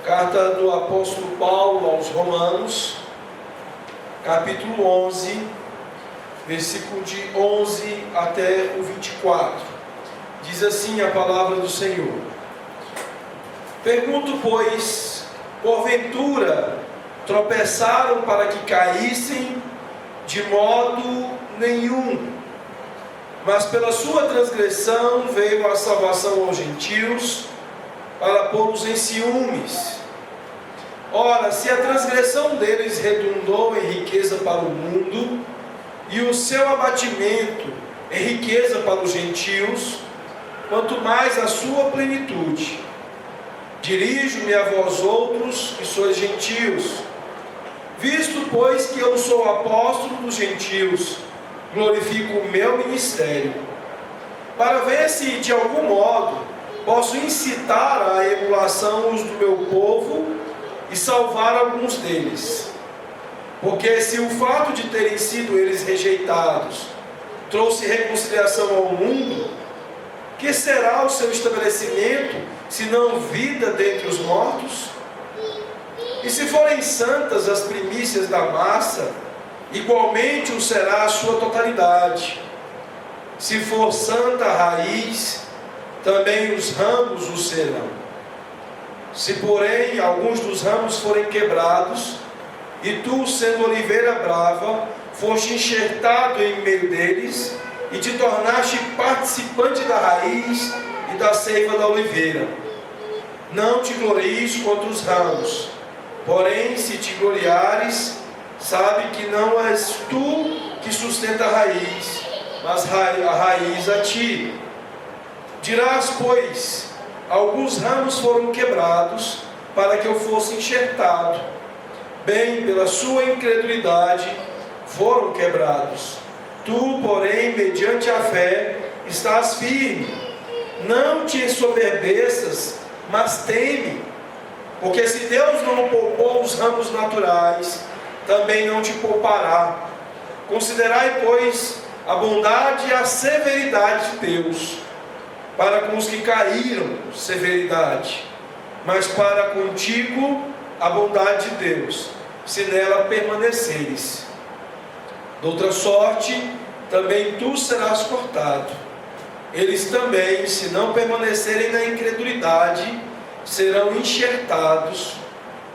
Carta do apóstolo Paulo aos Romanos, capítulo 11, versículo de 11 até o 24. Diz assim a palavra do Senhor: Pergunto, pois, porventura tropeçaram para que caíssem? De modo nenhum. Mas pela sua transgressão veio a salvação aos gentios, para pô-los em ciúmes. Ora, se a transgressão deles redundou em riqueza para o mundo, e o seu abatimento em riqueza para os gentios, quanto mais a sua plenitude. Dirijo-me a vós outros, que sois gentios, visto, pois, que eu sou apóstolo dos gentios, glorifico o meu ministério, para ver se, de algum modo, posso incitar à emulação os do meu povo e salvar alguns deles. Porque se o fato de terem sido eles rejeitados trouxe reconciliação ao mundo, que será o seu estabelecimento, se não vida dentre os mortos? E se forem santas as primícias da massa, igualmente o será a sua totalidade. Se for santa a raiz, também os ramos o serão. Se, porém, alguns dos ramos forem quebrados, e tu, sendo oliveira brava, foste enxertado em meio deles, e te tornaste participante da raiz e da seiva da oliveira, não te glories contra os ramos. Porém, se te gloriares, sabe que não és tu que sustenta a raiz, mas a raiz a ti. Dirás, pois, alguns ramos foram quebrados para que eu fosse enxertado. Bem, pela sua incredulidade foram quebrados. Tu, porém, mediante a fé, estás firme. Não te ensoberbeças, mas teme. Porque se Deus não poupou os ramos naturais, também não te poupará. Considerai, pois, a bondade e a severidade de Deus. Para com os que caíram, severidade, mas para contigo a bondade de Deus, se nela permaneceres. De outra sorte, também tu serás cortado. Eles também, se não permanecerem na incredulidade, serão enxertados,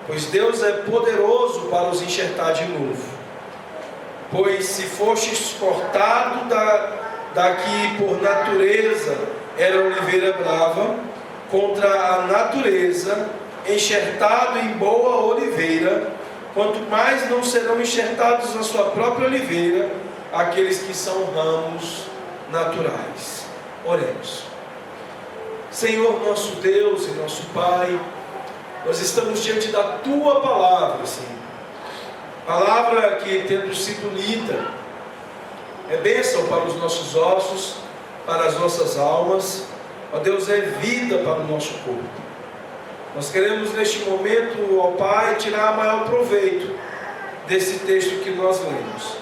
pois Deus é poderoso para os enxertar de novo. Pois se fostes cortado daqui por natureza, era oliveira brava, contra a natureza, enxertado em boa oliveira, quanto mais não serão enxertados na sua própria oliveira aqueles que são ramos naturais. Oremos. Senhor nosso Deus e nosso Pai, nós estamos diante da Tua palavra, Senhor. Palavra que, tendo sido lida, é bênção para os nossos ossos, para as nossas almas. Ó Deus, é vida para o nosso corpo. Nós queremos neste momento, ó Pai, tirar maior proveito desse texto que nós lemos,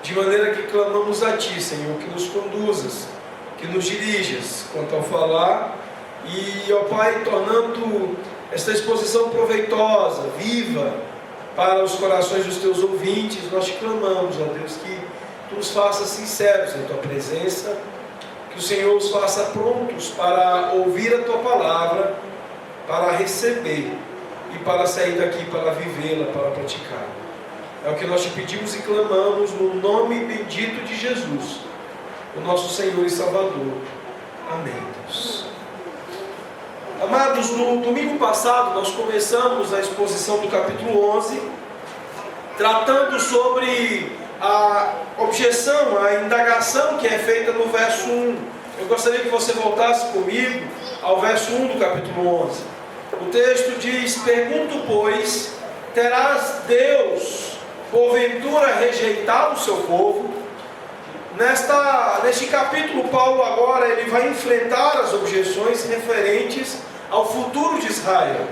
de maneira que clamamos a Ti, Senhor, que nos conduzas, que nos dirijas quanto ao falar, e, ó Pai, tornando esta exposição proveitosa, viva, para os corações dos Teus ouvintes. Nós te clamamos, ó Deus, que Tu nos faças sinceros em Tua presença, que o Senhor os faça prontos para ouvir a Tua palavra, para receber e para sair daqui para vivê-la, para praticá-la. É o que nós te pedimos e clamamos no nome bendito de Jesus, o nosso Senhor e Salvador. Amém, Deus. Amados, no domingo passado nós começamos a exposição do capítulo 11, tratando sobre a objeção, a indagação que é feita no verso 1. Eu gostaria que você voltasse comigo ao verso 1 do capítulo 11. O texto diz: Pergunto, pois, terás Deus porventura rejeitado o seu povo? Neste capítulo, Paulo agora ele vai enfrentar as objeções referentes ao futuro de Israel.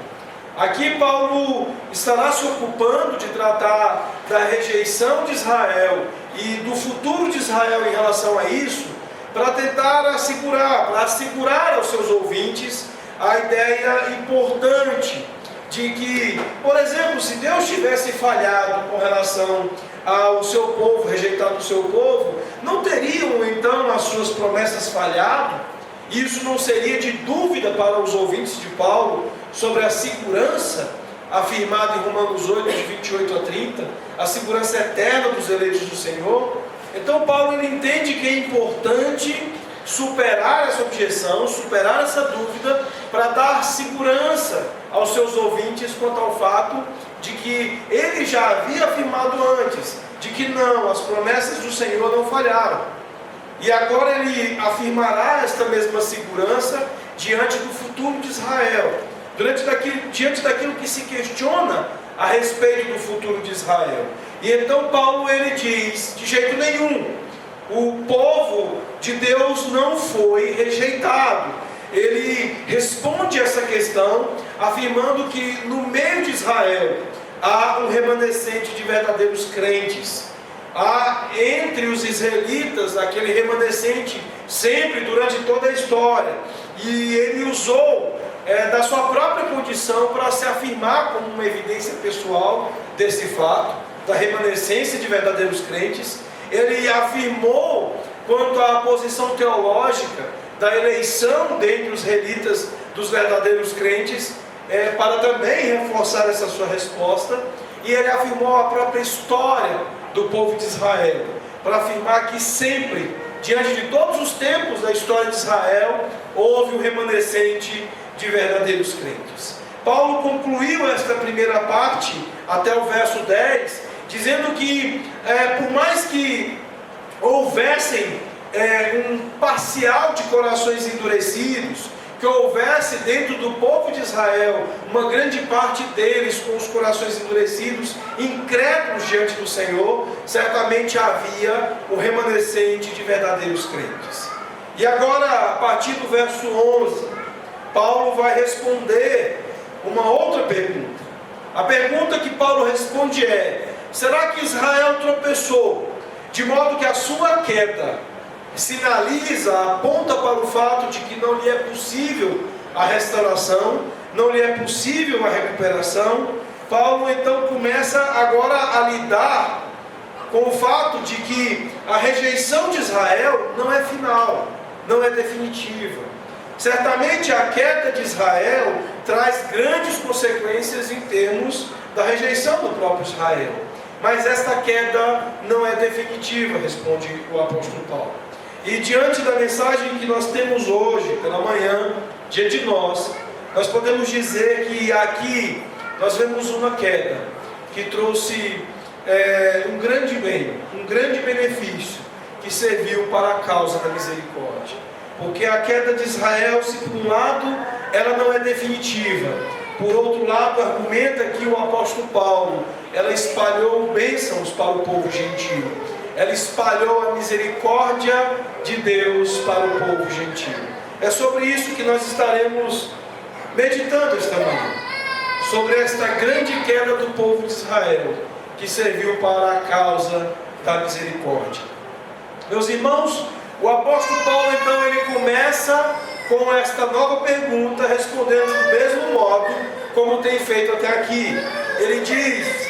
Aqui Paulo estará se ocupando de tratar da rejeição de Israel e do futuro de Israel em relação a isso, para tentar assegurar aos seus ouvintes a ideia importante de que, por exemplo, se Deus tivesse falhado com relação ao seu povo, rejeitado o seu povo, não teriam então as suas promessas falhado? Isso não seria de dúvida para os ouvintes de Paulo sobre a segurança afirmada em Romanos 8, de 28 a 30, a segurança eterna dos eleitos do Senhor? Então Paulo ele entende que é importante superar essa objeção, superar essa dúvida, para dar segurança aos seus ouvintes quanto ao fato de que ele já havia afirmado antes, de que não, as promessas do Senhor não falharam. E agora ele afirmará esta mesma segurança diante do futuro de Israel, diante daquilo que se questiona a respeito do futuro de Israel. E então Paulo ele diz, de jeito nenhum, o povo de Deus não foi rejeitado. Ele responde essa questão afirmando que no meio de Israel há um remanescente de verdadeiros crentes. Há entre os israelitas aquele remanescente sempre durante toda a história. E ele usou da sua própria condição para se afirmar como uma evidência pessoal desse fato, da remanescência de verdadeiros crentes. Ele afirmou quanto à posição teológica da eleição dentre os israelitas dos verdadeiros crentes, para também reforçar essa sua resposta. E ele afirmou a própria história do povo de Israel, para afirmar que sempre, diante de todos os tempos da história de Israel, houve um remanescente de verdadeiros crentes. Paulo concluiu esta primeira parte, até o verso 10, dizendo que, por mais que houvessem um parcial de corações endurecidos, que houvesse dentro do povo de Israel uma grande parte deles com os corações endurecidos, incrédulos diante do Senhor, certamente havia um remanescente de verdadeiros crentes. E agora, a partir do verso 11, Paulo vai responder uma outra pergunta. A pergunta que Paulo responde é: será que Israel tropeçou, de modo que a sua queda sinaliza, aponta para o fato de que não lhe é possível a restauração, não lhe é possível a recuperação? Paulo então começa agora a lidar com o fato de que a rejeição de Israel não é final, não é definitiva. Certamente a queda de Israel traz grandes consequências em termos da rejeição do próprio Israel, mas esta queda não é definitiva, responde o apóstolo Paulo. E diante da mensagem que nós temos hoje, pela manhã, diante de nós podemos dizer que aqui nós vemos uma queda que trouxe um grande bem, um grande benefício, que serviu para a causa da misericórdia. Porque a queda de Israel, se por um lado ela não é definitiva, por outro lado argumenta que o apóstolo Paulo, ela espalhou bênçãos para o povo gentil. Ela espalhou a misericórdia de Deus para o povo gentil. É sobre isso que nós estaremos meditando esta manhã, sobre esta grande queda do povo de Israel, que serviu para a causa da misericórdia. Meus irmãos, o apóstolo Paulo então ele começa com esta nova pergunta, respondendo do mesmo modo como tem feito até aqui. Ele diz: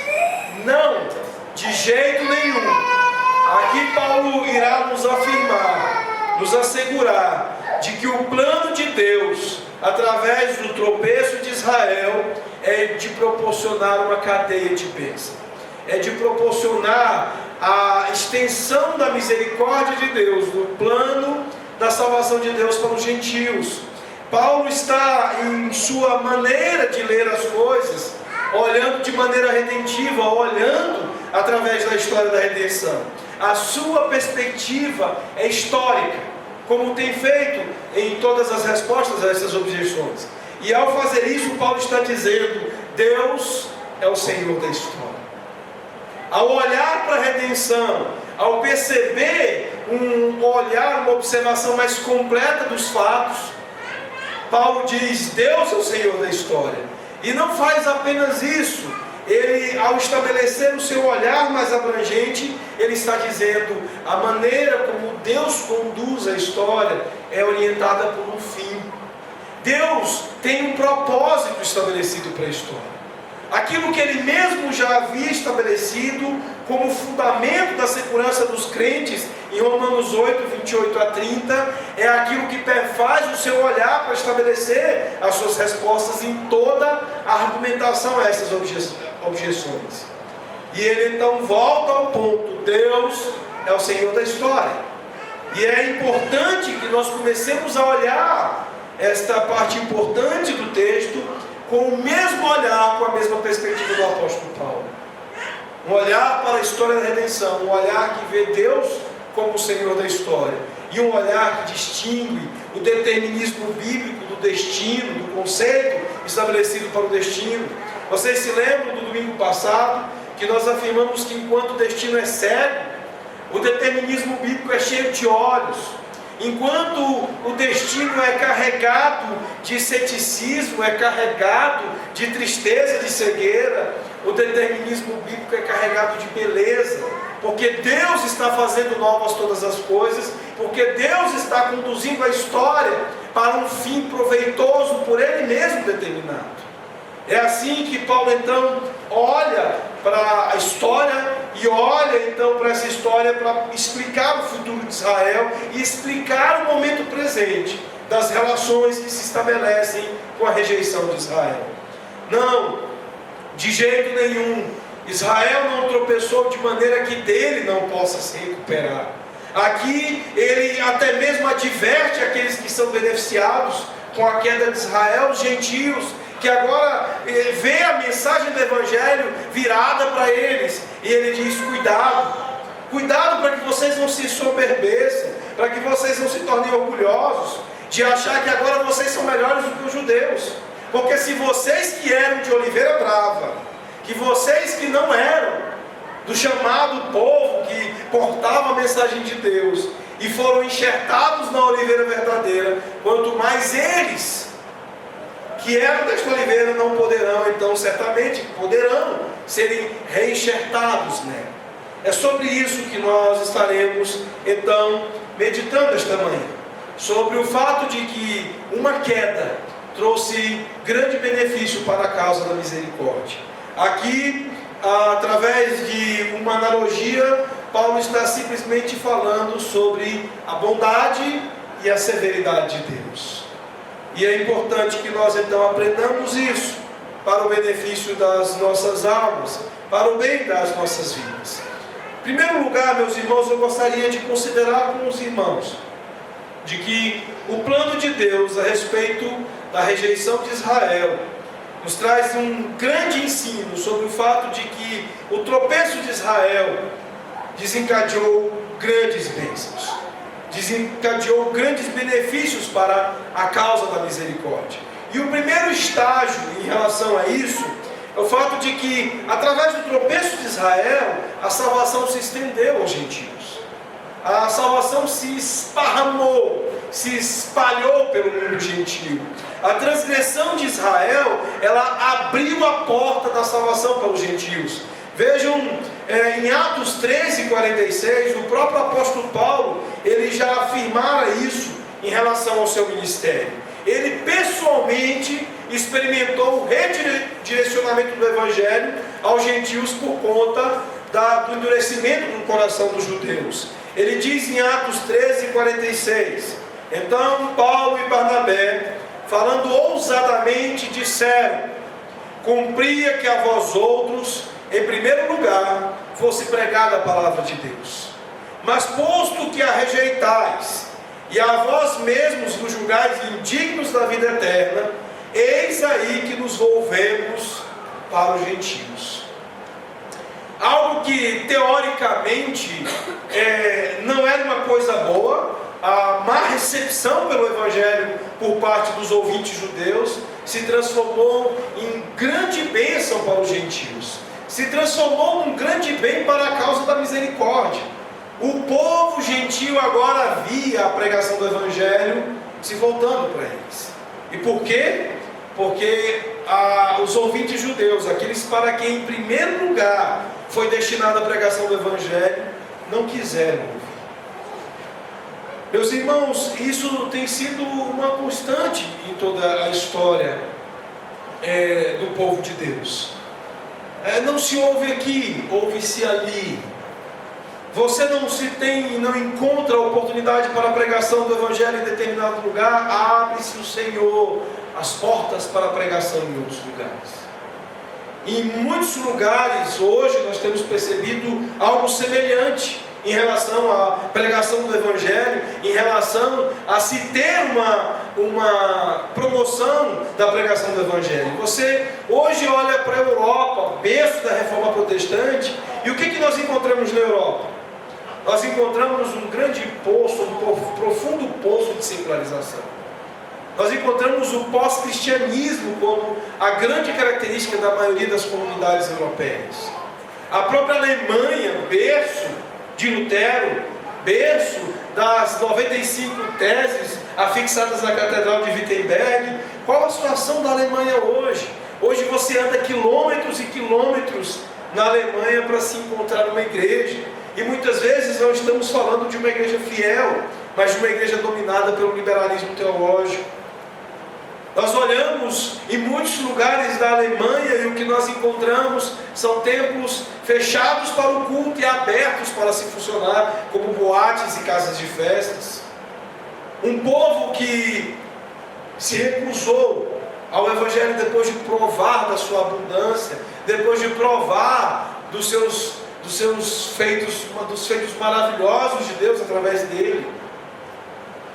não, de jeito nenhum. Aqui Paulo irá nos afirmar, nos assegurar de que o plano de Deus, através do tropeço de Israel, é de proporcionar uma cadeia de bênção, é de proporcionar a extensão da misericórdia de Deus, do plano da salvação de Deus para os gentios. Paulo está, em sua maneira de ler as coisas, olhando de maneira redentiva, olhando através da história da redenção. A sua perspectiva é histórica, como tem feito em todas as respostas a essas objeções. E ao fazer isso, Paulo está dizendo: Deus é o Senhor da história. Ao olhar para a redenção, ao perceber um olhar, uma observação mais completa dos fatos, Paulo diz: Deus é o Senhor da história. E não faz apenas isso. Ele, ao estabelecer o seu olhar mais abrangente, ele está dizendo: a maneira como Deus conduz a história é orientada por um fim. Deus tem um propósito estabelecido para a história. Aquilo que Ele mesmo já havia estabelecido como fundamento da segurança dos crentes, em Romanos 8, 28 a 30, é aquilo que perfaz o seu olhar para estabelecer as suas respostas em toda a argumentação a essas objeções. E ele então volta ao ponto: Deus é o Senhor da história. E é importante que nós comecemos a olhar esta parte importante do texto com o mesmo olhar, com a mesma perspectiva do apóstolo Paulo. Um olhar para a história da redenção, um olhar que vê Deus como o Senhor da história, e um olhar que distingue o determinismo bíblico do destino, do conceito estabelecido para o destino. Vocês se lembram do domingo passado, que nós afirmamos que enquanto o destino é cego, o determinismo bíblico é cheio de olhos. Enquanto o destino é carregado de ceticismo, é carregado de tristeza, de cegueira, o determinismo bíblico é carregado de beleza, porque Deus está fazendo novas todas as coisas, porque Deus está conduzindo a história para um fim proveitoso por Ele mesmo determinado. É assim que Paulo então olha para a história e olha então para essa história para explicar o futuro de Israel e explicar o momento presente das relações que se estabelecem com a rejeição de Israel. Não, de jeito nenhum, Israel não tropeçou de maneira que dele não possa se recuperar. Aqui ele até mesmo adverte aqueles que são beneficiados com a queda de Israel, os gentios, que agora vê a mensagem do Evangelho virada para eles, e ele diz: cuidado para que vocês não se soberbeçam, para que vocês não se tornem orgulhosos, de achar que agora vocês são melhores do que os judeus, porque se vocês que eram de oliveira brava, que vocês que não eram do chamado povo que portava a mensagem de Deus, e foram enxertados na oliveira verdadeira, quanto mais eles que eram desta oliveira não poderão, então certamente poderão serem reenxertados nela. É sobre isso que nós estaremos então meditando esta manhã, sobre o fato de que uma queda trouxe grande benefício para a causa da misericórdia. Aqui, através de uma analogia, Paulo está simplesmente falando sobre a bondade e a severidade de Deus. E é importante que nós então aprendamos isso para o benefício das nossas almas, para o bem das nossas vidas. Em primeiro lugar, meus irmãos, eu gostaria de considerar com os irmãos de que o plano de Deus a respeito da rejeição de Israel nos traz um grande ensino sobre o fato de que o tropeço de Israel desencadeou grandes bênçãos, desencadeou grandes benefícios para a causa da misericórdia. E o primeiro estágio em relação a isso é o fato de que, através do tropeço de Israel, a salvação se estendeu aos gentios. A salvação se esparramou, se espalhou pelo mundo gentio. A transgressão de Israel, ela abriu a porta da salvação para os gentios. Vejam, em Atos 13:46, o próprio apóstolo Paulo, ele já afirmara isso em relação ao seu ministério. Ele pessoalmente experimentou o redirecionamento do Evangelho aos gentios por conta do endurecimento no coração dos judeus. Ele diz em Atos 13:46, então Paulo e Barnabé, falando ousadamente, disseram: cumpria que a vós outros, em primeiro lugar, fosse pregada a palavra de Deus. Mas posto que a rejeitais, e a vós mesmos vos julgais indignos da vida eterna, eis aí que nos volvemos para os gentios. Algo que teoricamente não era uma coisa boa, a má recepção pelo Evangelho por parte dos ouvintes judeus se transformou em grande bênção para os gentios, se transformou num grande bem para a causa da misericórdia. O povo gentio agora via a pregação do Evangelho se voltando para eles. E por quê? Porque os ouvintes judeus, aqueles para quem em primeiro lugar foi destinada a pregação do Evangelho, não quiseram ouvir. Meus irmãos, isso tem sido uma constante em toda a história do povo de Deus. Não se ouve aqui, ouve-se ali. Você não encontra oportunidade para a pregação do Evangelho em determinado lugar, abre-se o Senhor as portas para a pregação em outros lugares. Em muitos lugares hoje nós temos percebido algo semelhante em relação à pregação do Evangelho, em relação a se ter uma promoção da pregação do Evangelho. Você hoje olha para a Europa, berço da Reforma Protestante, e o que nós encontramos na Europa? Nós encontramos um grande poço, um profundo poço de secularização. Nós encontramos o pós-cristianismo como a grande característica da maioria das comunidades europeias. A própria Alemanha, berço de Lutero, berço das 95 teses afixadas na Catedral de Wittenberg. Qual a situação da Alemanha hoje? Hoje você anda quilômetros e quilômetros na Alemanha para se encontrar uma igreja. E muitas vezes não estamos falando de uma igreja fiel, mas de uma igreja dominada pelo liberalismo teológico. Nós olhamos em muitos lugares da Alemanha e o que nós encontramos são templos fechados para o culto e abertos para se funcionar como boates e casas de festas. Um povo que se recusou ao Evangelho depois de provar da sua abundância, depois de provar dos feitos maravilhosos de Deus através dele.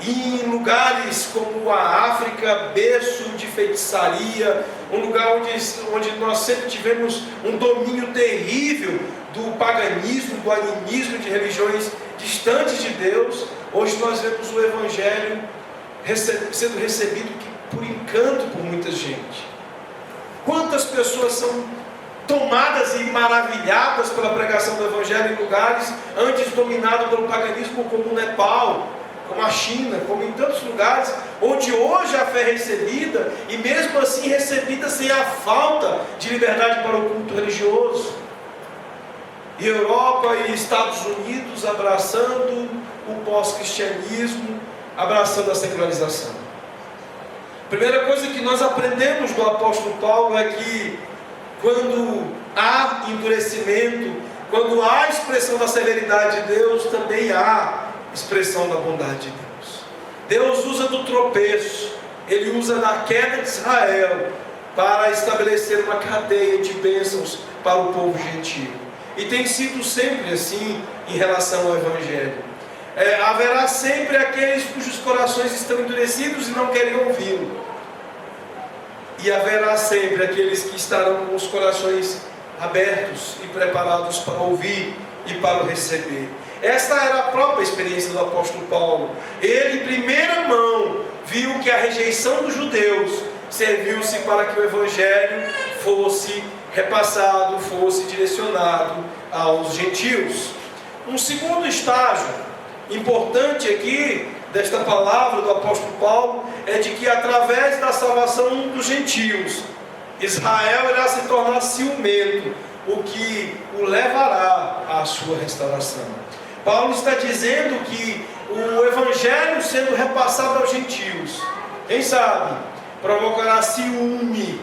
E em lugares como a África, berço de feitiçaria, um lugar onde nós sempre tivemos um domínio terrível do paganismo, do animismo, de religiões distantes de Deus, hoje nós vemos o Evangelho sendo recebido por encanto por muita gente. Quantas pessoas são tomadas e maravilhadas pela pregação do Evangelho em lugares antes dominados pelo paganismo, como o Nepal, como a China, como em tantos lugares, onde hoje a fé é recebida, e mesmo assim recebida sem a falta de liberdade para o culto religioso. E Europa e Estados Unidos abraçando o pós-cristianismo, abraçando a secularização. A primeira coisa que nós aprendemos do apóstolo Paulo é que quando há endurecimento, quando há expressão da severidade de Deus, também há expressão da bondade de Deus. Deus usa do tropeço, Ele usa da queda de Israel para estabelecer uma cadeia de bênçãos para o povo gentio. E tem sido sempre assim em relação ao Evangelho. Haverá sempre aqueles cujos corações estão endurecidos e não querem ouvi-lo. E haverá sempre aqueles que estarão com os corações abertos e preparados para ouvir e para o receber. Esta era a própria experiência do apóstolo Paulo. Ele, em primeira mão, viu que a rejeição dos judeus serviu-se para que o Evangelho fosse repassado, fosse direcionado aos gentios. Um segundo estágio importante aqui desta palavra do apóstolo Paulo é de que através da salvação dos gentios, Israel irá se tornar ciumento, o que o levará à sua restauração. Paulo está dizendo que o Evangelho sendo repassado aos gentios, quem sabe, provocará ciúme,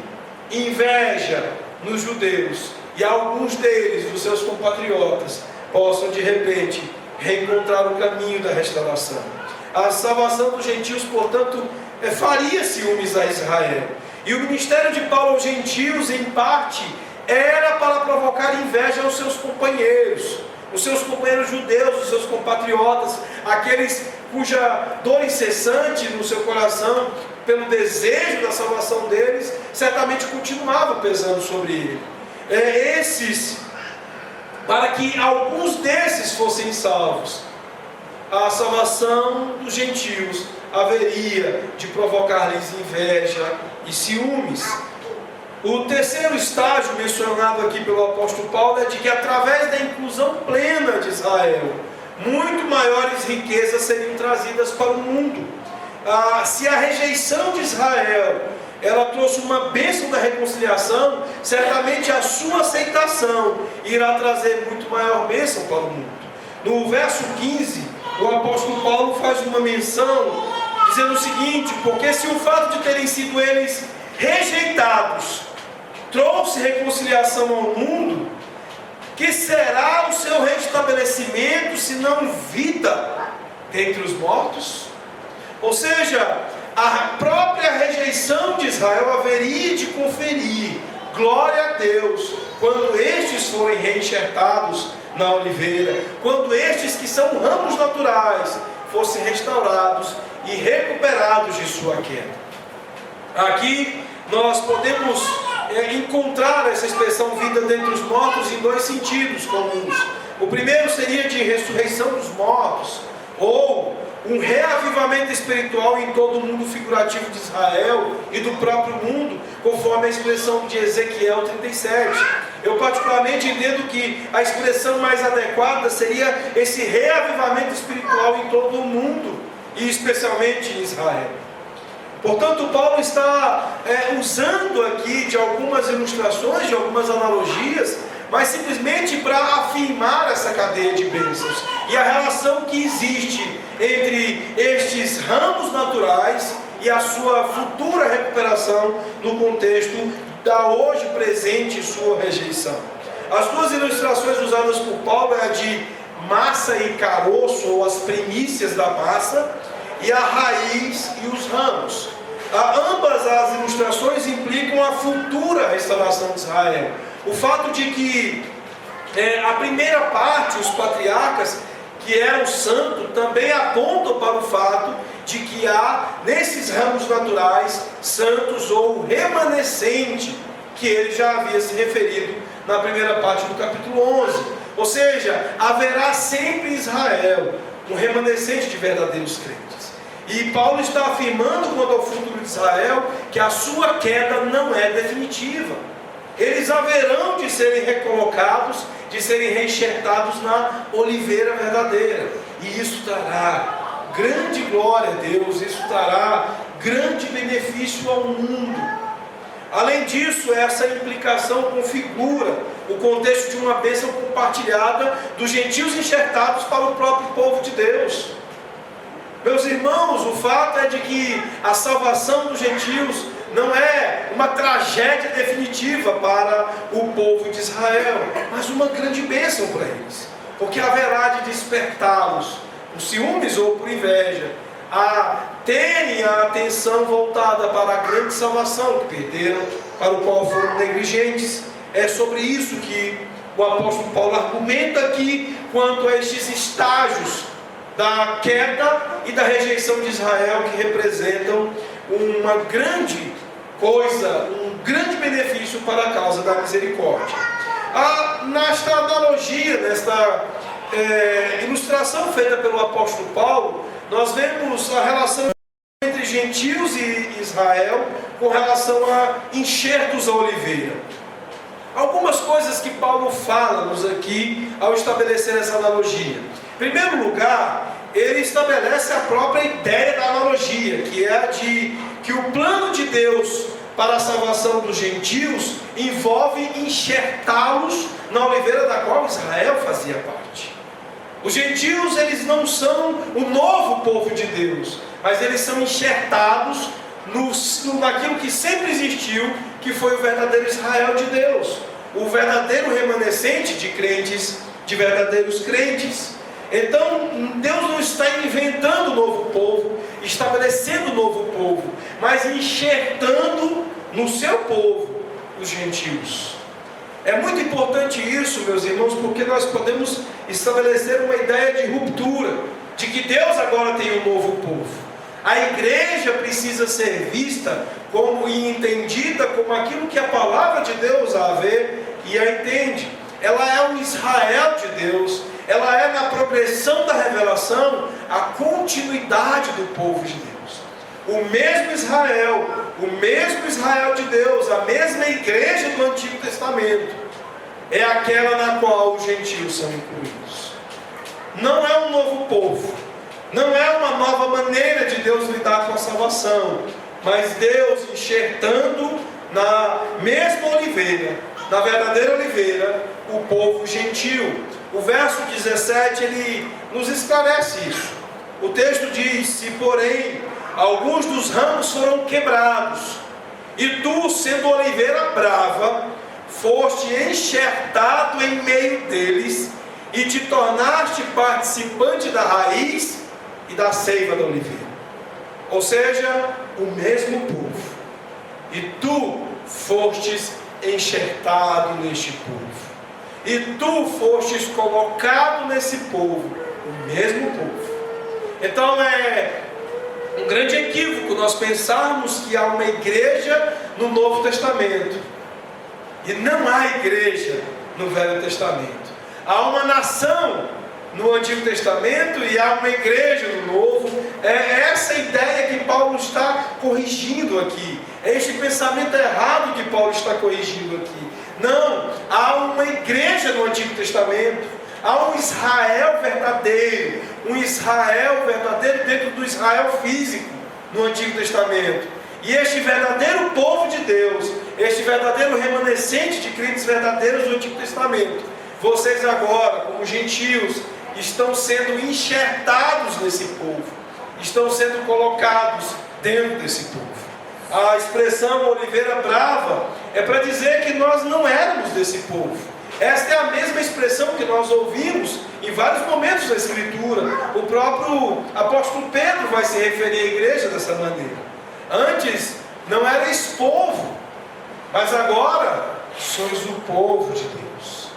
inveja nos judeus, e alguns deles, os seus compatriotas, possam de repente reencontrar o caminho da restauração. A salvação dos gentios, portanto, faria ciúmes a Israel. E o ministério de Paulo aos gentios, em parte, era para provocar inveja aos seus companheiros, os seus companheiros judeus, os seus compatriotas, aqueles cuja dor incessante no seu coração, pelo desejo da salvação deles, certamente continuava pesando sobre ele. Para que alguns desses fossem salvos, a salvação dos gentios haveria de provocar-lhes inveja e ciúmes. O terceiro estágio mencionado aqui pelo apóstolo Paulo é de que através da inclusão plena de Israel, muito maiores riquezas seriam trazidas para o mundo. Se a rejeição de Israel ela trouxe uma bênção da reconciliação, certamente a sua aceitação irá trazer muito maior bênção para o mundo. No verso 15, o apóstolo Paulo faz uma menção dizendo o seguinte: porque se o fato de terem sido eles rejeitados trouxe reconciliação ao mundo, que será o seu restabelecimento, se não vida dentre os mortos? Ou seja, a própria rejeição de Israel haveria de conferir glória a Deus quando estes forem reenxertados na oliveira, quando estes que são ramos naturais fossem restaurados e recuperados de sua queda. Aqui nós podemos encontrar essa expressão vida dentre os mortos em dois sentidos comuns. O primeiro seria de ressurreição dos mortos, ou um reavivamento espiritual em todo o mundo figurativo de Israel e do próprio mundo, conforme a expressão de Ezequiel 37. Eu particularmente entendo que a expressão mais adequada seria esse reavivamento espiritual em todo o mundo, e especialmente em Israel. Portanto, Paulo está usando aqui de algumas ilustrações, de algumas analogias, mas simplesmente para afirmar essa cadeia de bênçãos e a relação que existe entre estes ramos naturais e a sua futura recuperação no contexto da hoje presente sua rejeição. As duas ilustrações usadas por Paulo é a de massa e caroço, ou as primícias da massa, e a raiz e os ramos. Ambas as ilustrações implicam a futura restauração de Israel. O fato de que a primeira parte, os patriarcas, que eram santos, também apontam para o fato de que há nesses ramos naturais santos ou remanescente, que ele já havia se referido na primeira parte do capítulo 11. Ou seja, haverá sempre em Israel um remanescente de verdadeiros crentes. E Paulo está afirmando quanto ao futuro de Israel que a sua queda não é definitiva. Eles haverão de serem recolocados, de serem reenxertados na oliveira verdadeira. E isso trará grande glória a Deus, isso trará grande benefício ao mundo. Além disso, essa implicação configura o contexto de uma bênção compartilhada dos gentios enxertados para o próprio povo de Deus. Meus irmãos, o fato é de que a salvação dos gentios não é uma tragédia definitiva para o povo de Israel, mas uma grande bênção para eles, porque haverá de despertá-los, por ciúmes ou por inveja, a terem a atenção voltada para a grande salvação que perderam, para o qual foram negligentes. É sobre isso que o apóstolo Paulo argumenta aqui, quanto a estes estágios da queda e da rejeição de Israel, que representam uma grande coisa, um grande benefício para a causa da misericórdia. Nesta analogia, nesta ilustração feita pelo apóstolo Paulo, nós vemos a relação entre gentios e Israel com relação a enxertos à oliveira. Algumas coisas que Paulo fala-nos aqui ao estabelecer essa analogia. Em primeiro lugar, ele estabelece a própria ideia da analogia, que é a de que o plano de Deus para a salvação dos gentios envolve enxertá-los na oliveira da qual Israel fazia parte. Os gentios, eles não são o novo povo de Deus, mas eles são enxertados naquilo que sempre existiu, que foi o verdadeiro Israel de Deus, o verdadeiro remanescente de crentes, de verdadeiros crentes. Então, Deus não está inventando um novo povo, estabelecendo um novo povo, mas enxertando no seu povo os gentios. É muito importante isso, meus irmãos, porque nós podemos estabelecer uma ideia de ruptura, de que Deus agora tem um novo povo. A igreja precisa ser vista como e entendida como aquilo que a palavra de Deus a vê e a entende. Ela é o Israel de Deus, ela é na progressão da revelação a continuidade do povo de Deus. O mesmo Israel de Deus, a mesma igreja do Antigo Testamento, é aquela na qual os gentios são incluídos. Não é um novo povo, não é uma nova maneira de Deus lidar com a salvação, mas Deus enxertando na mesma oliveira, na verdadeira oliveira, o povo gentil. O verso 17, ele nos esclarece isso. o texto diz: se porém alguns dos ramos foram quebrados, e tu, sendo oliveira brava, foste enxertado em meio deles, e te tornaste participante da raiz e da seiva da oliveira. Ou seja, o mesmo povo. E tu fostes enxertado neste povo. E tu fostes colocado nesse povo, o mesmo povo. Então é um grande equívoco nós pensarmos que há uma igreja no Novo Testamento e não há igreja no Velho Testamento. Há uma nação no Antigo Testamento e há uma igreja no Novo. É essa ideia que Paulo está corrigindo aqui. É este pensamento errado que Paulo está corrigindo aqui. Não, há uma igreja no Antigo Testamento. Há um Israel verdadeiro dentro do Israel físico no Antigo Testamento. E este verdadeiro povo de Deus, este verdadeiro remanescente de crentes verdadeiros do Antigo Testamento, vocês agora, como gentios, estão sendo enxertados nesse povo, estão sendo colocados dentro desse povo. A expressão oliveira brava é para dizer que nós não éramos desse povo. Esta é a mesma expressão que nós ouvimos em vários momentos da Escritura. O próprio apóstolo Pedro vai se referir à igreja dessa maneira. Antes não era esse povo, mas agora sois o povo de Deus.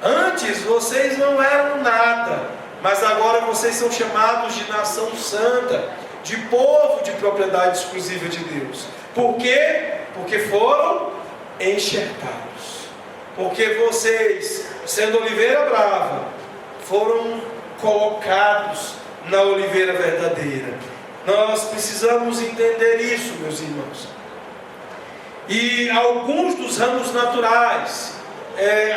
Antes vocês não eram nada, mas agora vocês são chamados de nação santa, de povo de propriedade exclusiva de Deus. Por quê? Porque foram enxertados. Porque vocês, sendo oliveira brava, foram colocados na oliveira verdadeira. Nós precisamos entender isso, meus irmãos. E alguns dos ramos naturais,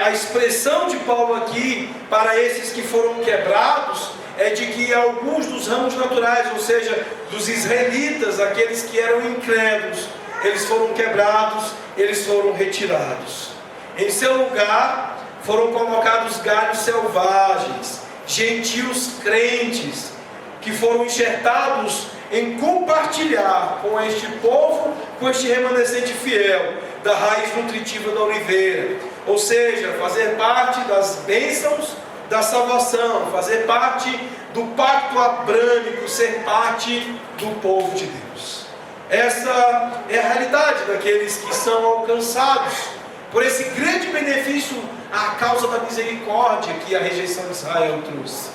a expressão de Paulo aqui para esses que foram quebrados é de que alguns dos ramos naturais, ou seja, dos israelitas, aqueles que eram incrédulos, eles foram quebrados, eles foram retirados. Em seu lugar foram colocados galhos selvagens, gentios crentes, que foram enxertados em compartilhar com este povo, com este remanescente fiel da raiz nutritiva da oliveira, ou seja, fazer parte das bênçãos da salvação, fazer parte do pacto abrâmico, ser parte do povo de Deus. Essa é a realidade daqueles que são alcançados por esse grande benefício à causa da misericórdia que a rejeição de Israel trouxe.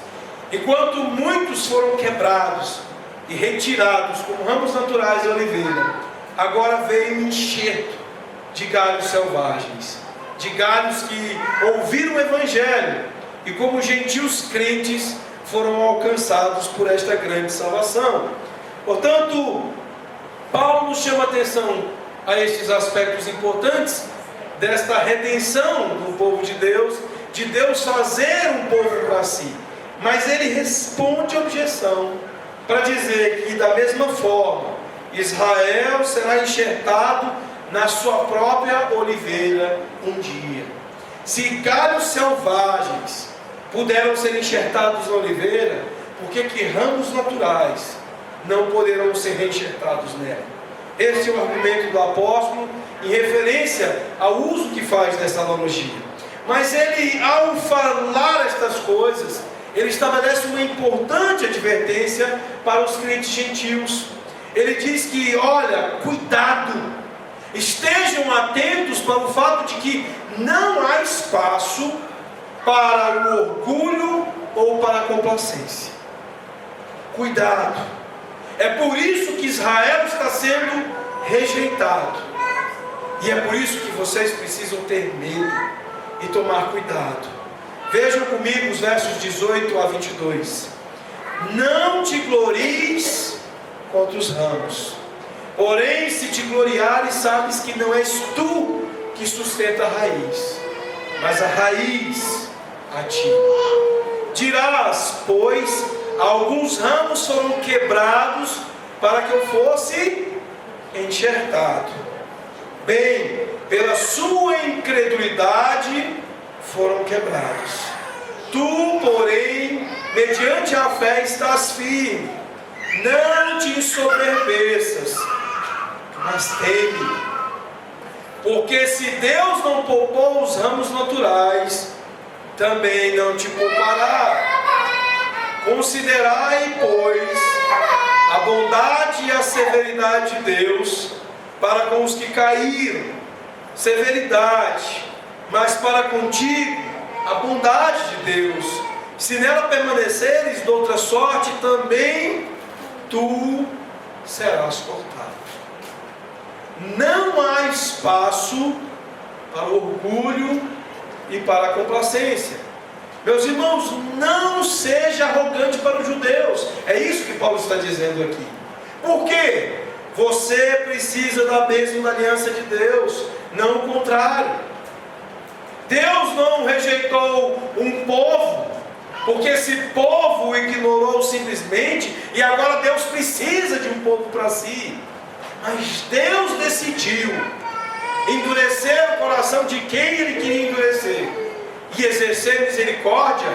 Enquanto muitos foram quebrados e retirados como ramos naturais de oliveira, agora veio um enxerto de galhos selvagens, de galhos que ouviram o Evangelho e como gentios crentes foram alcançados por esta grande salvação. Portanto, Paulo chama atenção a estes aspectos importantes desta redenção do povo de Deus fazer um povo para si. Mas ele responde a objeção para dizer que da mesma forma Israel será enxertado na sua própria oliveira um dia. Se galhos selvagens puderam ser enxertados na oliveira, por que ramos naturais não poderão ser reenxertados nela? Este é o argumento do apóstolo em referência ao uso que faz dessa analogia. Mas ele, ao falar estas coisas, ele estabelece uma importante advertência para os crentes gentios. Ele diz que, olha, cuidado, estejam atentos para o fato de que não há espaço para o orgulho ou para a complacência. Cuidado. É por isso que Israel está sendo rejeitado. E é por isso que vocês precisam ter medo e tomar cuidado. Vejam comigo os versos 18 a 22. Não te glories contra os ramos. Porém, se te gloriares, sabes que não és tu que sustenta a raiz, mas a raiz a ti. Dirás, pois, alguns ramos foram quebrados para que eu fosse enxertado. Bem, pela sua incredulidade foram quebrados. Tu, porém, mediante a fé estás firme. Não te ensoberbeças, mas teme. Porque se Deus não poupou os ramos naturais, também não te poupará. Considerai, pois, a bondade e a severidade de Deus para com os que caíram. Severidade, mas para contigo a bondade de Deus. Se nela permaneceres de outra sorte, também tu serás cortado. Não há espaço para o orgulho e para a complacência. Meus irmãos, não seja arrogante para os judeus. É isso que Paulo está dizendo aqui. Por quê? Você precisa da bênção da aliança de Deus, não o contrário. Deus não rejeitou um povo, porque esse povo o ignorou simplesmente, e agora Deus precisa de um povo para si. Mas Deus decidiu endurecer o coração de quem Ele queria endurecer, e exercer misericórdia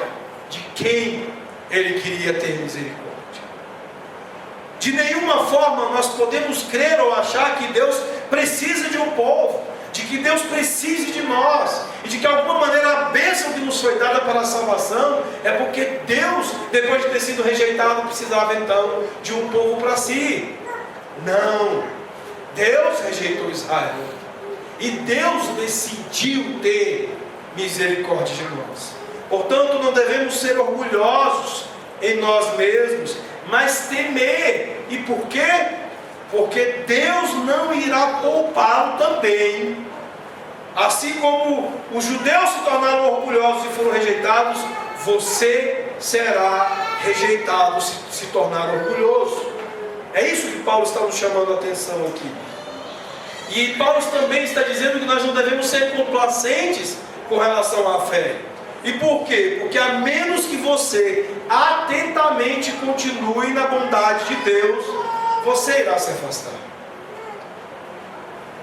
de quem Ele queria ter misericórdia. De nenhuma forma nós podemos crer ou achar que Deus precisa de um povo, de que Deus precise de nós, e de que de alguma maneira a bênção que nos foi dada para a salvação é porque Deus, depois de ter sido rejeitado, precisava então de um povo para si. Não, Deus rejeitou Israel, e Deus decidiu ter misericórdia de nós. Portanto, não devemos ser orgulhosos em nós mesmos, mas temer. E por quê? Porque Deus não irá poupá-lo também. Assim como os judeus se tornaram orgulhosos e foram rejeitados, você será rejeitado se tornar orgulhoso. É isso que Paulo está nos chamando a atenção aqui. E Paulo também está dizendo que nós não devemos ser complacentes com relação à fé. E por quê? Porque a menos que você atentamente continue na bondade de Deus, você irá se afastar.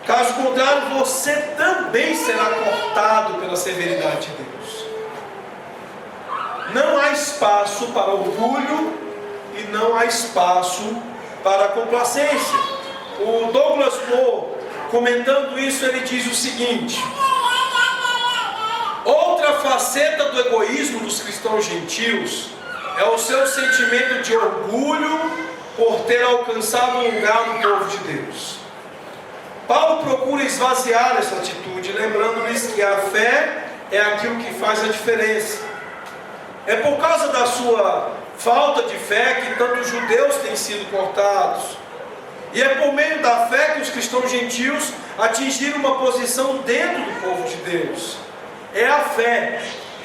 Caso contrário, você também será cortado pela severidade de Deus. Não há espaço para orgulho e não há espaço para complacência. O Douglas Moore, comentando isso, ele diz o seguinte: outra faceta do egoísmo dos cristãos gentios é o seu sentimento de orgulho por ter alcançado um lugar no povo de Deus. Paulo procura esvaziar essa atitude, lembrando-lhes que a fé é aquilo que faz a diferença. É por causa da sua falta de fé que tantos judeus têm sido cortados. E é por meio da fé que os cristãos gentios atingiram uma posição dentro do povo de Deus. É a fé,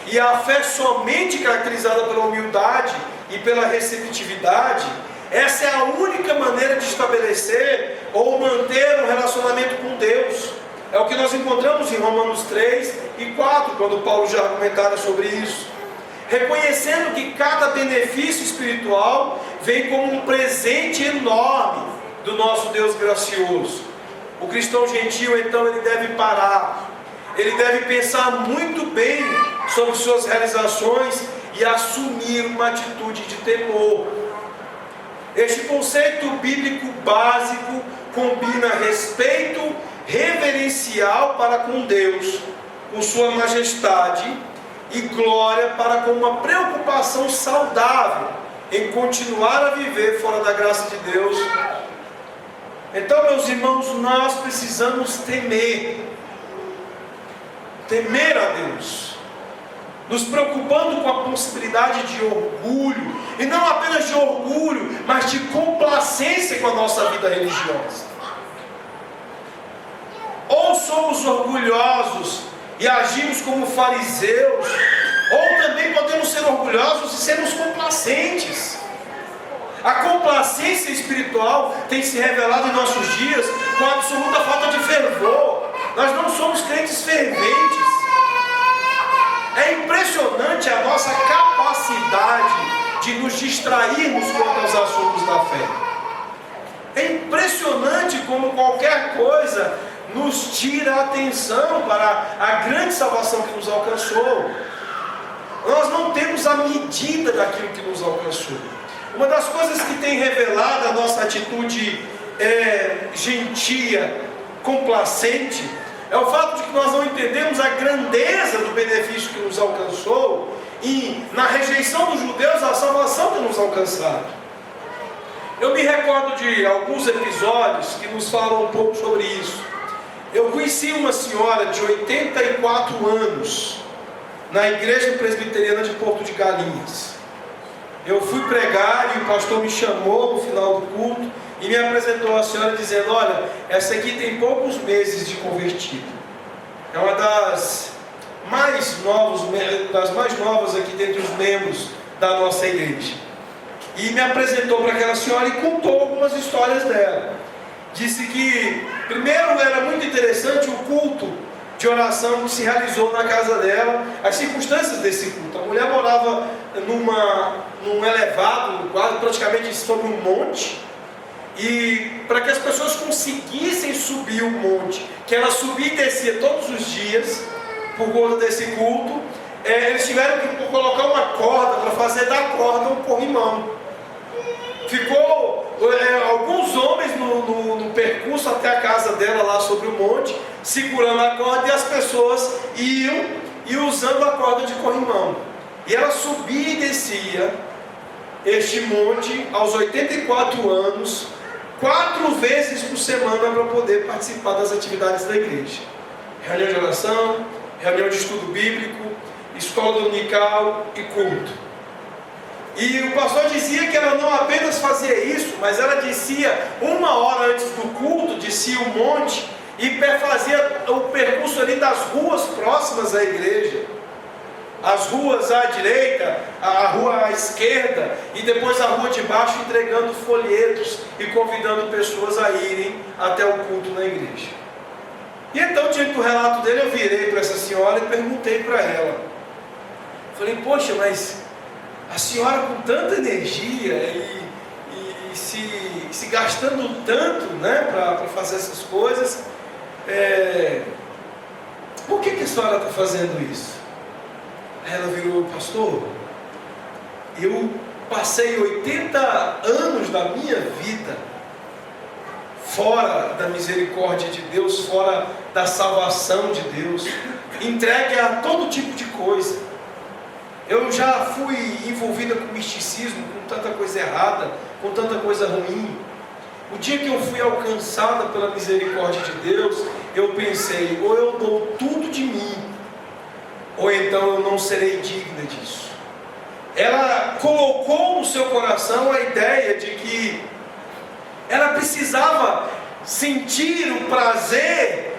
e a fé somente caracterizada pela humildade e pela receptividade. Essa é a única maneira de estabelecer ou manter um relacionamento com Deus. É o que nós encontramos em Romanos 3 e 4, quando Paulo já argumentara sobre isso. Reconhecendo que cada benefício espiritual vem como um presente enorme do nosso Deus gracioso. O cristão gentil, então, ele deve parar. Ele deve pensar muito bem sobre suas realizações e assumir uma atitude de temor. Este conceito bíblico básico combina respeito reverencial para com Deus, com sua majestade, e glória para com uma preocupação saudável em continuar a viver fora da graça de Deus. Então, meus irmãos, nós precisamos temer a Deus, nos preocupando com a possibilidade de orgulho, e não apenas de orgulho, mas de complacência com a nossa vida religiosa. Ou somos orgulhosos e agimos como fariseus, ou também podemos ser orgulhosos e sermos complacentes. A complacência espiritual tem se revelado em nossos dias com absoluta falta de fervor. Nós não somos crentes ferventes. É impressionante a nossa capacidade de nos distrairmos quanto aos assuntos da fé. É impressionante como qualquer coisa nos tira a atenção para a grande salvação que nos alcançou. nós não temos a medida daquilo que nos alcançou. Uma das coisas que tem revelado a nossa atitude gentia, complacente, é o fato de que nós não entendemos a grandeza do benefício que nos alcançou e na rejeição dos judeus a salvação que nos alcançaram. Eu me recordo de alguns episódios que nos falam um pouco sobre isso. Eu conheci uma senhora de 84 anos na igreja presbiteriana de Porto de Galinhas. Eu fui pregar e o pastor me chamou no final do culto e me apresentou a senhora dizendo: olha, essa aqui tem poucos meses de convertida. É uma das mais novas aqui dentre os membros da nossa igreja. E me apresentou para aquela senhora e contou algumas histórias dela. Disse que primeiro era muito interessante o culto de oração que se realizou na casa dela, as circunstâncias desse culto. A mulher morava num elevado, quase praticamente sobre um monte, e para que as pessoas conseguissem subir o monte, que ela subia e descia todos os dias, por conta desse culto, eles tiveram que colocar uma corda para fazer da corda um corrimão. Ficou alguns homens no percurso até a casa dela lá sobre o monte, segurando a corda, e as pessoas iam e usando a corda de corrimão. E ela subia e descia este monte aos 84 anos, 4 vezes por semana, para poder participar das atividades da igreja. Reunião de oração, reunião de estudo bíblico, escola dominical e culto. E o pastor dizia que ela não apenas fazia isso, mas ela descia 1 hora antes do culto, descia o monte e fazia o percurso ali das ruas próximas à igreja. As ruas à direita, a rua à esquerda e depois a rua de baixo, entregando folhetos e convidando pessoas a irem até o culto na igreja. E então, diante do relato dele, eu virei para essa senhora e perguntei para ela. Falei: poxa, mas a senhora com tanta energia e se gastando tanto, né, para fazer essas coisas, por que a senhora está fazendo isso? Aí ela virou: pastor, eu passei 80 anos da minha vida fora da misericórdia de Deus, fora da salvação de Deus, entregue a todo tipo de coisa. Eu já fui envolvida com misticismo, com tanta coisa errada, com tanta coisa ruim. O dia que eu fui alcançada pela misericórdia de Deus, eu pensei: ou eu dou tudo de mim, ou então eu não serei digna disso. Ela colocou no seu coração a ideia de que ela precisava sentir o prazer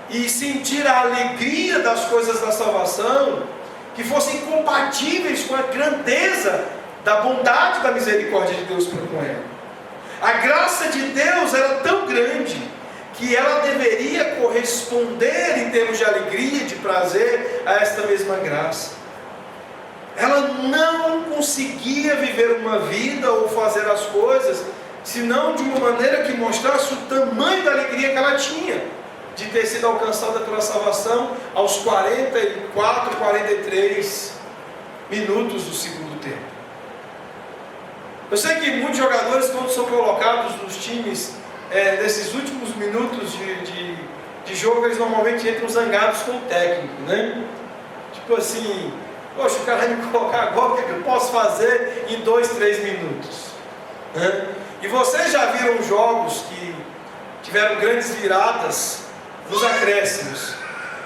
e sentir a alegria das coisas da salvação, que fossem compatíveis com a grandeza da bondade da misericórdia de Deus para com ela. A graça de Deus era tão grande que ela deveria corresponder em termos de alegria, de prazer, a esta mesma graça. Ela não conseguia viver uma vida ou fazer as coisas senão de uma maneira que mostrasse o tamanho da alegria que ela tinha de ter sido alcançada pela salvação aos 44, 43 minutos do segundo tempo. Eu sei que muitos jogadores, quando são colocados nos times nesses últimos minutos de jogo, eles normalmente entram zangados com o técnico, né? Tipo assim: poxa, o cara vai me colocar agora, o que eu posso fazer em 2, 3 minutos? Né? E vocês já viram jogos que tiveram grandes viradas nos acréscimos.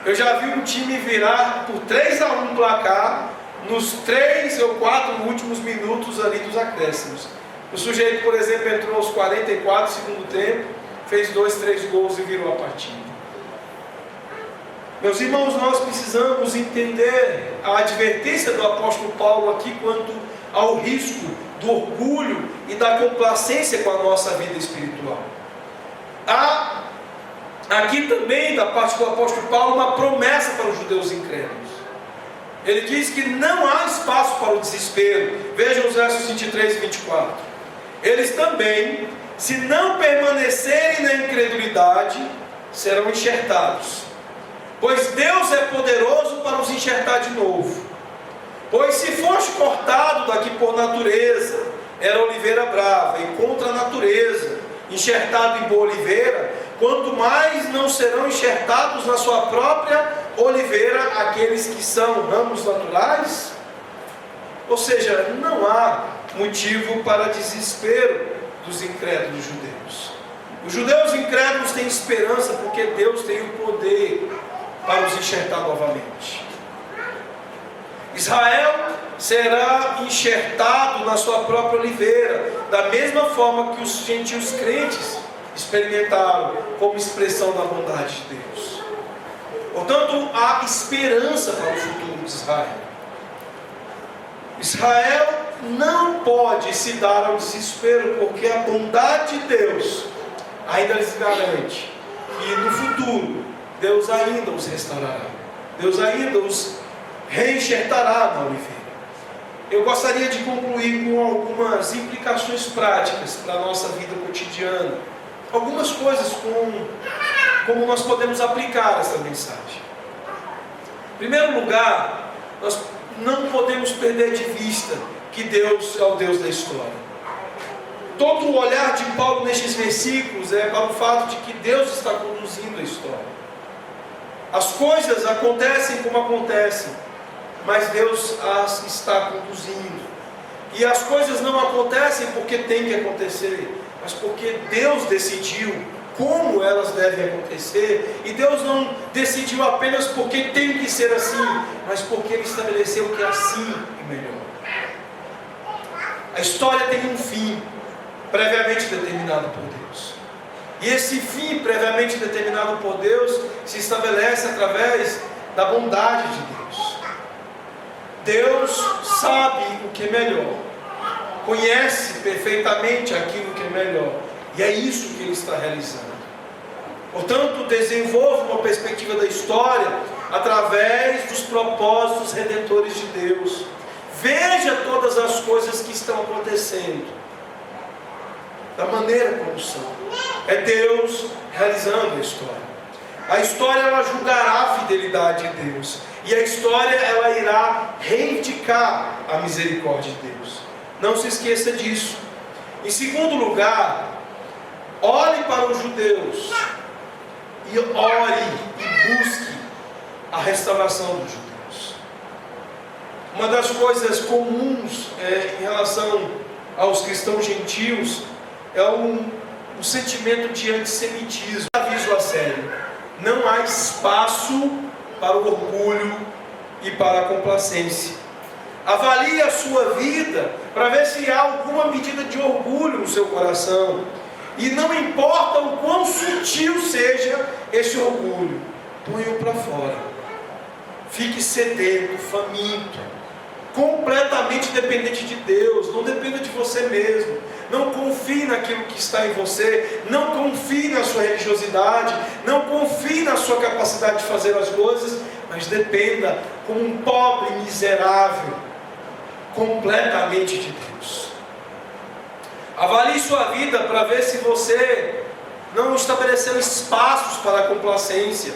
Eu já vi um time virar por 3-1 placar nos 3 ou 4 últimos minutos ali dos acréscimos. O sujeito, por exemplo, entrou aos 44 segundo tempo, fez 2, 3 gols e virou a partida. Meus irmãos, nós precisamos entender a advertência do apóstolo Paulo aqui quanto ao risco do orgulho e da complacência com a nossa vida espiritual. Há aqui também, da parte do apóstolo Paulo, uma promessa para os judeus incrédulos. Ele diz que não há espaço para o desespero. Vejam os versos 23 e 24. Eles também, se não permanecerem na incredulidade, serão enxertados, pois Deus é poderoso para os enxertar de novo. Pois se foste cortado daqui por natureza, era oliveira brava, e contra a natureza, enxertado em boa oliveira, quanto mais não serão enxertados na sua própria oliveira aqueles que são ramos naturais? Ou seja, não há motivo para desespero dos incrédulos judeus. Os judeus incrédulos têm esperança porque Deus tem o poder para os enxertar novamente. Israel será enxertado na sua própria oliveira, da mesma forma que os gentios crentes experimentaram como expressão da bondade de Deus. Portanto, há esperança para o futuro de Israel. Israel não pode se dar ao desespero, porque a bondade de Deus ainda lhes garante que no futuro Deus ainda os restaurará, Deus ainda os reenxertará na oliveira. Eu gostaria de concluir com algumas implicações práticas para a nossa vida cotidiana, algumas coisas como nós podemos aplicar essa mensagem. Em primeiro lugar, nós não podemos perder de vista que Deus é o Deus da história. Todo o olhar de Paulo nestes versículos é para o fato de que Deus está conduzindo a história. As coisas acontecem como acontecem, mas Deus as está conduzindo. E as coisas não acontecem porque tem que acontecer, mas porque Deus decidiu como elas devem acontecer. E Deus não decidiu apenas porque tem que ser assim, mas porque Ele estabeleceu que assim é melhor. A história tem um fim previamente determinado por Deus. E esse fim previamente determinado por Deus se estabelece através da bondade de Deus. Deus sabe o que é melhor, conhece perfeitamente aquilo que é melhor, e é isso que Ele está realizando. Portanto, desenvolva uma perspectiva da história através dos propósitos redentores de Deus. Veja todas as coisas que estão acontecendo da maneira como são. É Deus realizando a história. A história, ela julgará a fidelidade de Deus, e a história, ela irá reivindicar a misericórdia de Deus. Não se esqueça disso. Em segundo lugar, olhe para os judeus e ore e busque a restauração dos judeus. Uma das coisas comuns em relação aos cristãos gentios é um sentimento de antissemitismo. Aviso a sério: não há espaço para o orgulho e para a complacência. Avalie a sua vida para ver se há alguma medida de orgulho no seu coração. E não importa o quão sutil seja esse orgulho, ponha-o para fora. Fique sedento, faminto, completamente dependente de Deus. Não dependa de você mesmo. Não confie naquilo que está em você. Não confie na sua religiosidade. Não confie na sua capacidade de fazer as coisas. Mas dependa como um pobre miserável, completamente de Deus. Avalie sua vida para ver se você não estabeleceu espaços para a complacência.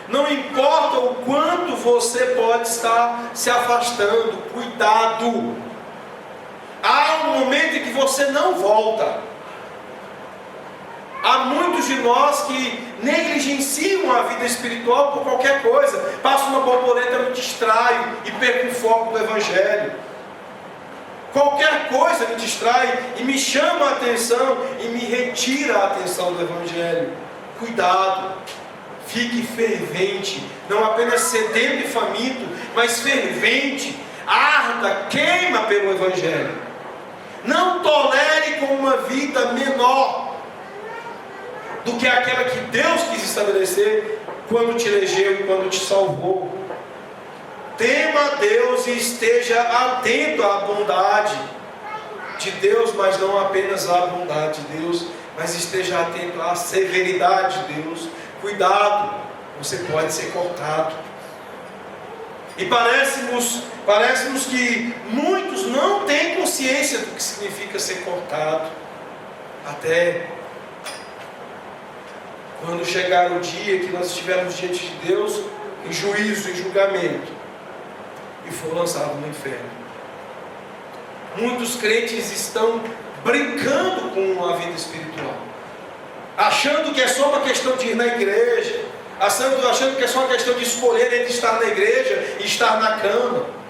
Não importa o quanto você pode estar se afastando, cuidado. Há um momento em que você não volta. Há muitos de nós que negligenciam a vida espiritual por qualquer coisa. Passo uma borboleta, me distraio e perco o foco do Evangelho. Qualquer coisa me distrai e me chama a atenção e me retira a atenção do Evangelho. Cuidado, fique fervente, não apenas sedento e faminto, mas fervente, arda, queima pelo Evangelho. Não tolere com uma vida menor do que aquela que Deus quis estabelecer quando te elegeu e quando te salvou. Tema a Deus e esteja atento à bondade de Deus, mas não apenas à bondade de Deus, mas esteja atento à severidade de Deus. Cuidado, você pode ser cortado. E parece-nos que muitos não têm consciência do que significa ser cortado, até quando chegar o dia que nós estivermos diante de Deus, em juízo, em julgamento. e for lançado no inferno. Muitos crentes estão brincando com a vida espiritual, achando que é só uma questão de ir na igreja, achando que é só uma questão de escolher entre estar na igreja e estar na cama.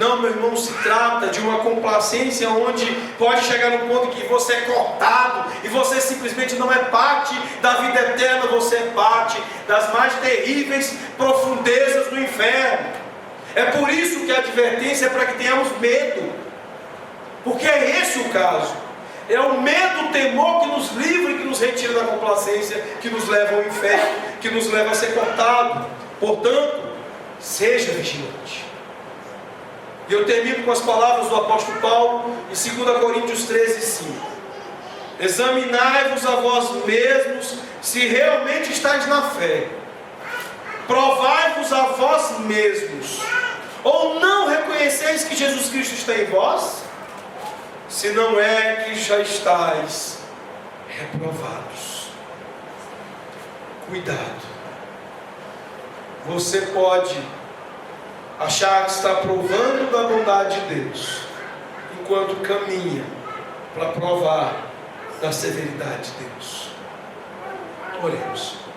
Não, meu irmão, se trata de uma complacência onde pode chegar no ponto que você é cortado e você simplesmente não é parte da vida eterna, você é parte das mais terríveis profundezas do inferno. É por isso que a advertência é para que tenhamos medo, porque é esse o caso. É o medo, o temor que nos livra e que nos retira da complacência, que nos leva ao inferno, que nos leva a ser cortado. Portanto, seja vigilante. E eu termino com as palavras do apóstolo Paulo em 2 Coríntios 13:5. Examinai-vos a vós mesmos se realmente estáis na fé. Provai-vos a vós mesmos. Ou não reconheceis que Jesus Cristo está em vós? Se não é que já estáis reprovados. Cuidado. Você pode achar que está provando da bondade de Deus, enquanto caminha para provar da severidade de Deus. Oremos.